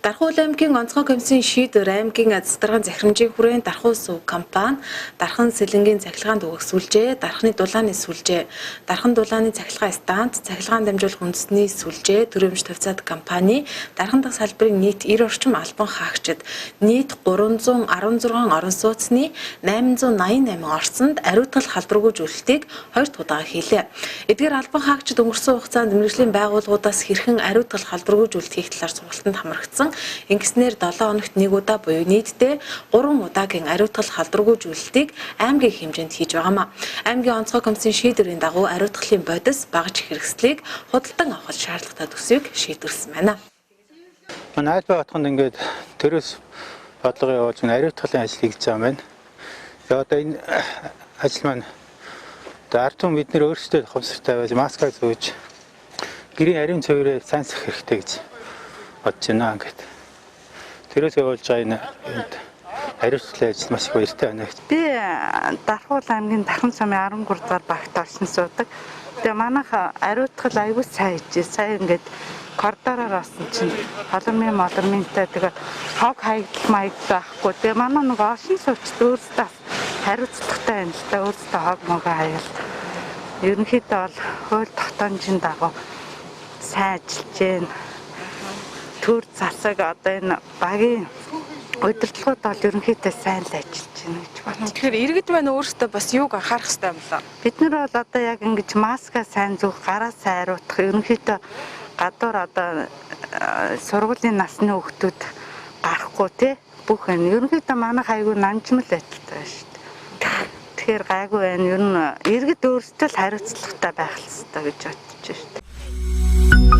Дархан аймгийн онцгой комиссийн шийдвэр аймгийн цэцэрхэн захирамжийн хүрээнд Дархан сувг компани, Дархан сэлэнгийн цахилгаанд өгөхсүүлжээ, Дарханы дулааны сүлжээ, Дархан дулааны цахилгаан станц, цахилгаан дамжуулах үндэсний сүлжээ, төрөмж тавьцаад компани, Дархан дахь салбарын нийт 90 орчим албан хаагчид нийт 316 орон сууцны 888 орцонд ариутгал халдваргүй зүйлтийг 2 дахь удаа хийлээ. Эдгээр албан хаагчид өнгөрсөн хугацаанд мэргэжлийн байгууллагуудаас хэрхэн ариутгал халдваргүй зүйлт хийх талаар сургалтанд хамрагдсан. Ингэснээр 7 хоногт 1 удаа буюу нийтдээ 3 удаагийн ариутгал халдваргүй зүйлтийг аймгийн хэмжээнд хийж байгаамаа. Аймгийн онцгой комиссийн шийдвэрийн дагуу ариутгалын бодис багаж хэрэгслийг худалдан авах шаардлагатай төсвийг шийдвэрсэн байна. Манай аль багтханд ингээд төрөөс бодлого явуулж ариутгалын ажил хийж байгаа юм байна. Одоо энэ ажил маань ард түмэн бид нэр өөрсдөө хувьсартай байж маска зөөж гэрийн ариун цэврээ сайнсах хэрэгтэй гэж бодож байна ингээд. Төрөөс явуулж байгаа энэ ариутгалын ажил маш их баяртай байна. Би Дархан аймгийн Дархан сумын 13 дугаар багт орсон суудаг. Тэгээ манайх ариутгал аягүй сайн хийж. Сайн ингээд коридороор орсон чинь холомын тэгээ хог хаягдал маягдал байхгүй. Тэгээ манай нэг оршин суугчд өөрсдөө хариуцлагатай байна л да. Өөрсдөө хог могоо хаяал. Ерөнхийдөө бол хууль тогтоомжийн дагуу сайн ажиллаж байна. Төр засаг одоо энэ багийн удирдлагууд бол ерөнхийдөө сайн л ажиллаж байна гэж байна. Тэгэхээр иргэд байна өөрсдөө бас юуг анхаарах хэрэгтэй юм болоо? Бид нар бол одоо яг ингэж маска сайн зүүх, гараа сайн ариутгах, ерөнхийдөө гадуур одоо сургуулийн насны хүүхдүүд гарахгүй тий бүх энэ ерөнхийдөө манайх айгүй намжмал байдалтай байна шүү дээ. Тэгэхээр гайгүй байна. Ер нь иргэд өөрсдөө л хариуцлагатай байх хэрэгтэй гэж бодож байна шүү дээ.